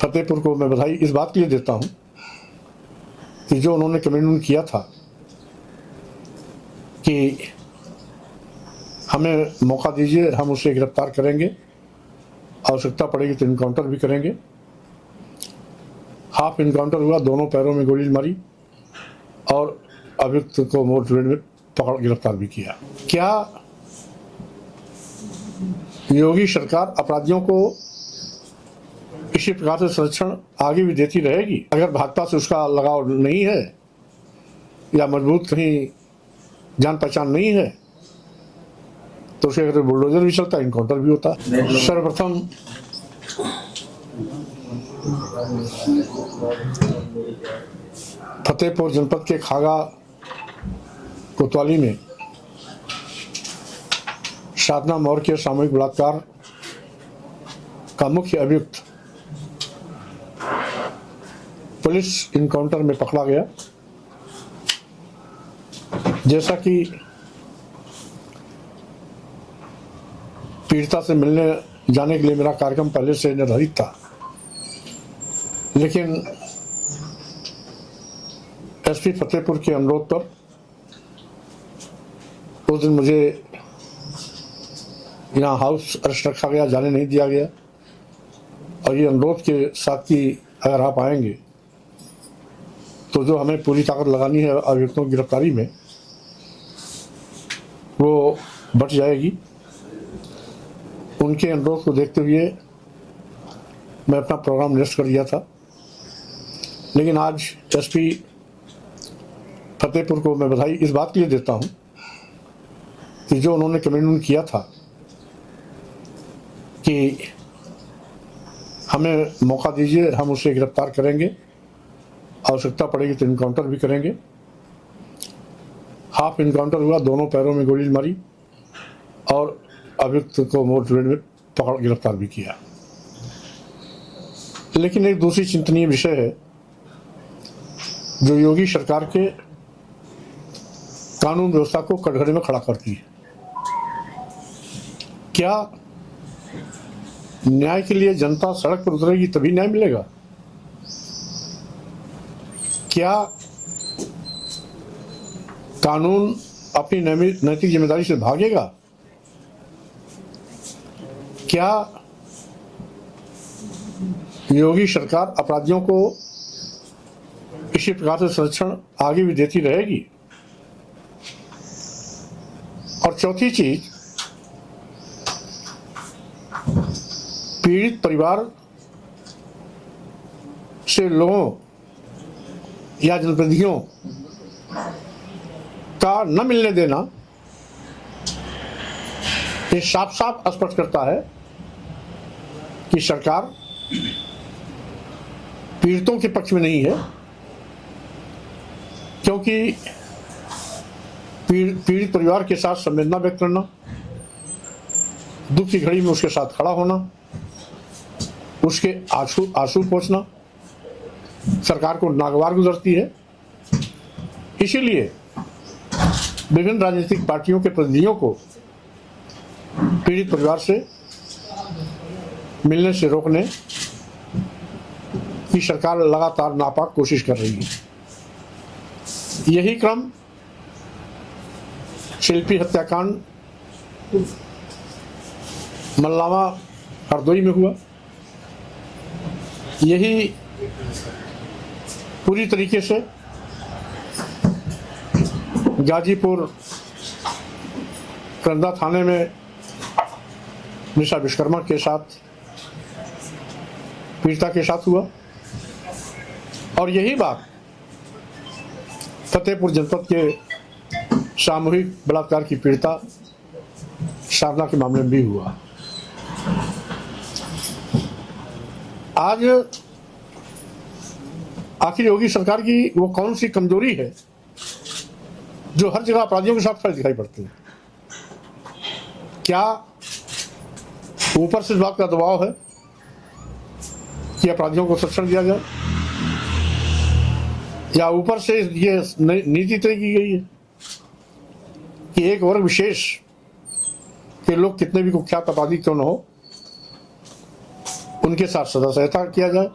फतेहपुर को मैं बधाई इस बात के लिए देता हूं कि जो उन्होंने कमिटमेंट किया था कि हमें मौका दीजिए, हम उसे गिरफ्तार करेंगे, आवश्यकता पड़ेगी तो इनकाउंटर भी करेंगे। हाफ इनकाउंटर हुआ, दोनों पैरों में गोली मारी और अभियुक्त को मोर्चरी में पकड़ गिरफ्तार भी किया। क्या योगी सरकार अपराधियों को इसी प्रकार से संरक्षण आगे भी देती रहेगी? अगर भाजपा से उसका लगाव नहीं है या मजबूत कहीं जान पहचान नहीं है तो उसके अगर बुलडोजर भी चलता है, इनकाउंटर भी होता है। सर्वप्रथम फतेहपुर जनपद के खागा कोतवाली में साधना मौर्य के सामूहिक बलात्कार का मुख्य अभियुक्त पुलिस इनकाउंटर में पकड़ा गया। जैसा कि पीड़िता से मिलने जाने के लिए मेरा कार्यक्रम पहले से निर्धारित था, लेकिन एसपी फतेहपुर के अनुरोध पर उस दिन मुझे यहाँ हाउस अरेस्ट रखा गया, जाने नहीं दिया गया। और ये अनुरोध के साथ कि अगर आप आएंगे तो जो हमें पूरी ताकत लगानी है अभियुक्तों की गिरफ्तारी में वो बच जाएगी। उनके अनुरोध को देखते हुए मैं अपना प्रोग्राम निरस्त कर दिया था, लेकिन आज एसपी फतेहपुर को मैं बधाई इस बात के लिए देता हूं कि जो उन्होंने कमिटमेंट किया था कि हमें मौका दीजिए, हम उसे गिरफ्तार करेंगे, आवश्यकता पड़ेगी तो इनकाउंटर भी करेंगे। हाफ इनकाउंटर हुआ, दोनों पैरों में गोली मारी और अभियुक्त को मोर्चरी में पकड़ गिरफ्तार भी किया। लेकिन एक दूसरी चिंतनीय विषय है जो योगी सरकार के कानून व्यवस्था को कटघरे में खड़ा करती है। क्या न्याय के लिए जनता सड़क पर उतरेगी तभी न्याय मिलेगा? क्या कानून अपनी नैतिक जिम्मेदारी से भागेगा? क्या योगी सरकार अपराधियों को इसी प्रकार से संरक्षण आगे भी देती रहेगी? और चौथी चीज, पीड़ित परिवार से लोगों या जनप्रतिनिधियों का न मिलने देना ये साफ साफ स्पष्ट करता है कि सरकार पीड़ितों के पक्ष में नहीं है, क्योंकि पीड़ित परिवार के साथ संवेदना व्यक्त करना, दुख की घड़ी में उसके साथ खड़ा होना, उसके आंसू पोंछना सरकार को नागवार गुजरती है। इसीलिए विभिन्न राजनीतिक पार्टियों के प्रतिनिधियों को पीड़ित परिवार से मिलने से रोकने की सरकार लगातार नापाक कोशिश कर रही है। यही क्रम शिल्पी हत्याकांड मल्लावा हरदोई में हुआ। यही पूरी तरीके से गाजीपुर करंदा थाने में निशा विश्वकर्मा के साथ पीड़िता के साथ हुआ। और यही बात फतेहपुर जनपद के सामूहिक बलात्कार की पीड़िता साधना के मामले में भी हुआ। आज आखिर योगी सरकार की वो कौन सी कमजोरी है जो हर जगह अपराधियों के साथ खड़े दिखाई पड़ते हैं? क्या ऊपर से इस बात का दबाव है कि अपराधियों को संरक्षण दिया जाए, या ऊपर से ये नीति तय की गई है कि एक वर्ग विशेष के लोग कितने भी कुख्यात अपराधी क्यों न हो उनके साथ सदा सहायता किया जाए?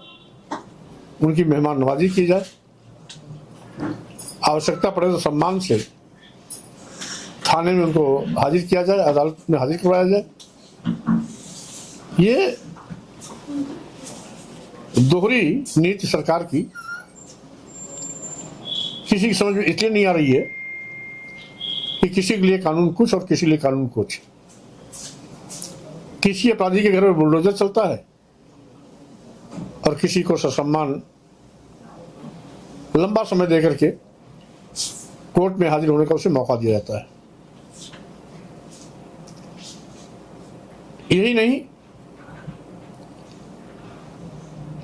उनकी मेहमान नवाजी की जाए, आवश्यकता पड़े तो सम्मान से थाने में उनको हाजिर किया जाए, अदालत में हाजिर करवाया जाए। ये दोहरी नीति सरकार की किसी की समझ में इसलिए नहीं आ रही है कि किसी के लिए कानून कुछ और किसी के लिए कानून कुछ। किसी अपराधी के घर में बुलडोजर चलता है और किसी को ससम्मान लंबा समय देकर के कोर्ट में हाजिर होने का उसे मौका दिया जाता है। यही नहीं,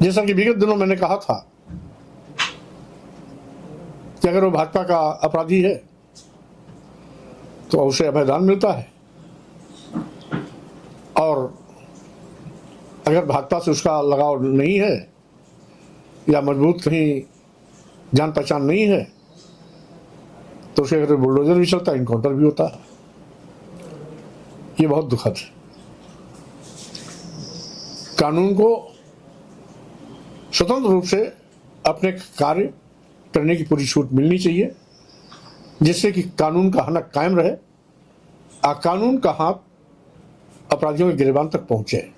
जैसा कि विगत दिनों मैंने कहा था कि अगर वो भाजपा का अपराधी है तो उसे अभयदान मिलता है, और अगर भाजपा से उसका लगाव नहीं है या मजबूत कहीं जान पहचान नहीं है तो उसे अगर बुलडोजर भी चलता है, इनकाउंटर भी होता है। ये बहुत दुखद है। कानून को स्वतंत्र रूप से अपने कार्य करने की पूरी छूट मिलनी चाहिए, जिससे कि कानून का हनक कायम रहे, कानून का हाथ अपराधियों के गिरबान तक पहुंचे।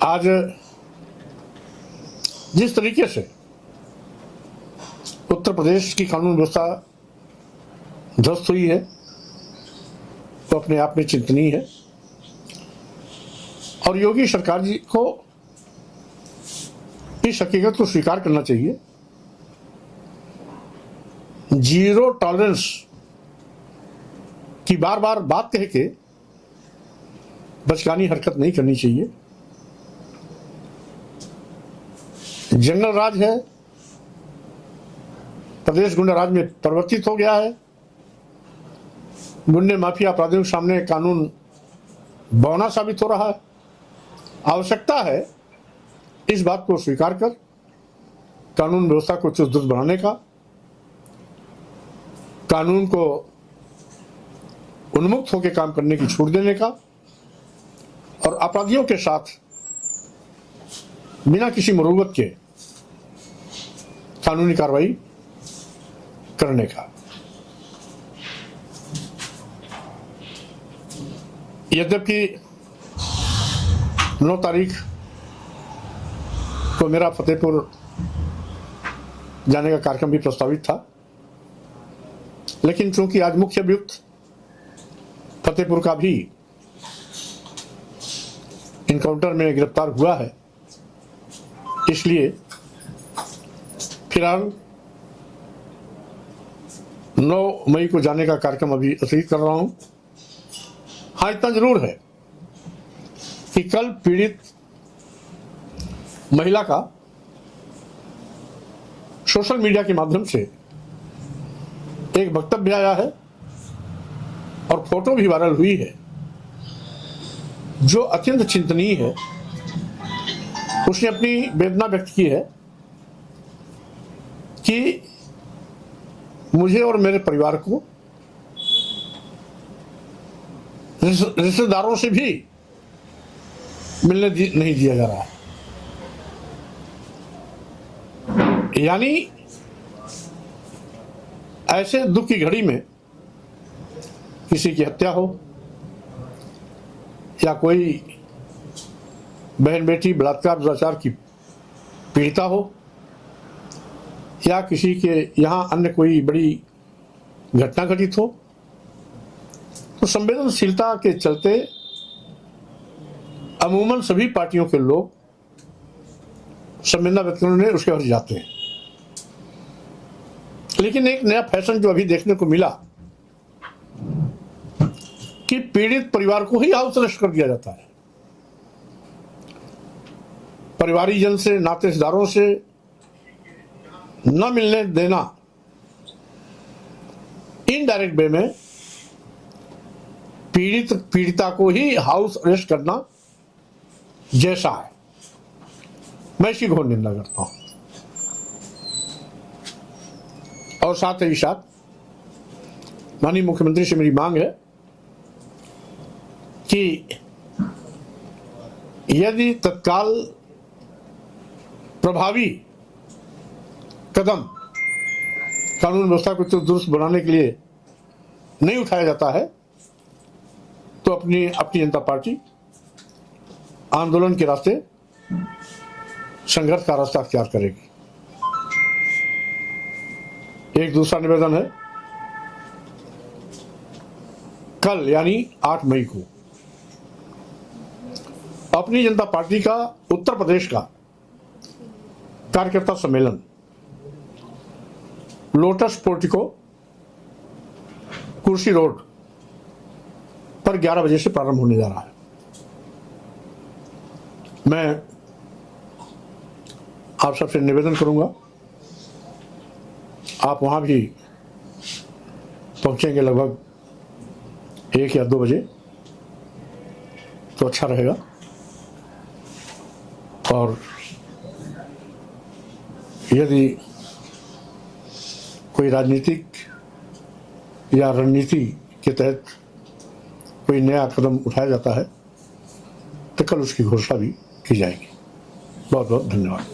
आज जिस तरीके से उत्तर प्रदेश की कानून व्यवस्था ध्वस्त हुई है तो अपने आप में चिंतनीय है, और योगी सरकार जी को इस हकीकत को स्वीकार करना चाहिए। जीरो टॉलरेंस की बार बार बात कह के बचकानी हरकत नहीं करनी चाहिए। जंगल राज है, प्रदेश गुंडा राज में परिवर्तित हो गया है। गुंडे माफिया अपराधियों के सामने कानून बौना साबित हो रहा है। आवश्यकता है इस बात को स्वीकार कर कानून व्यवस्था को चुस्त दुरुस्त बनाने का, कानून को उन्मुक्त होकर काम करने की छूट देने का, और अपराधियों के साथ बिना किसी मुरुवत के कानूनी कार्रवाई करने का। यद्यपि 9 तारीख को मेरा फतेहपुर जाने का कार्यक्रम भी प्रस्तावित था, लेकिन चूंकि आज मुख्य अभियुक्त फतेहपुर का भी इनकाउंटर में गिरफ्तार हुआ है, इसलिए फिलहाल 9 मई को जाने का कार्यक्रम अभी स्थगित कर रहा हूं। हाँ, इतना जरूर है कि कल पीड़ित महिला का सोशल मीडिया के माध्यम से एक वक्तव्य आया है और फोटो भी वायरल हुई है, जो अत्यंत चिंतनीय है। उसने अपनी वेदना व्यक्त की है कि मुझे और मेरे परिवार को रिश्तेदारों से भी मिलने नहीं दिया जा रहा है। यानी ऐसे दुख की घड़ी में किसी की हत्या हो या कोई बहन बेटी बलात्कार दुराचार की पीड़िता हो या किसी के यहाँ अन्य कोई बड़ी घटना घटित हो, तो संवेदनशीलता के चलते अमूमन सभी पार्टियों के लोग संवेदना व्यक्त करने उसके घर जाते हैं। लेकिन एक नया फैशन जो अभी देखने को मिला कि पीड़ित परिवार को ही हाउस अरेस्ट कर दिया जाता है। परिवारीजन से, नातेदारों से न मिलने देना इनडायरेक्ट वे में पीड़िता को ही हाउस अरेस्ट करना जैसा है। मैं इसकी घोर निंदा करता हूं। और साथ ही साथ माननीय मुख्यमंत्री से मेरी मांग है कि यदि तत्काल प्रभावी कदम कानून व्यवस्था को दुरुस्त बनाने के लिए नहीं उठाया जाता है तो अपनी जनता पार्टी आंदोलन के रास्ते संघर्ष का रास्ता अख्तियार करेगी। एक दूसरा निवेदन है, कल यानी 8 मई को अपनी जनता पार्टी का उत्तर प्रदेश का कार्यकर्ता सम्मेलन लोटस पोर्टिको कुर्सी रोड पर 11 बजे से प्रारंभ होने जा रहा है। मैं आप सबसे निवेदन करूंगा, आप वहां भी पहुंचेंगे लगभग 1 या 2 बजे तो अच्छा रहेगा। और यदि कोई राजनीतिक या रणनीति के तहत कोई नया कदम उठाया जाता है तो कल उसकी घोषणा भी की जाएगी। बहुत बहुत धन्यवाद।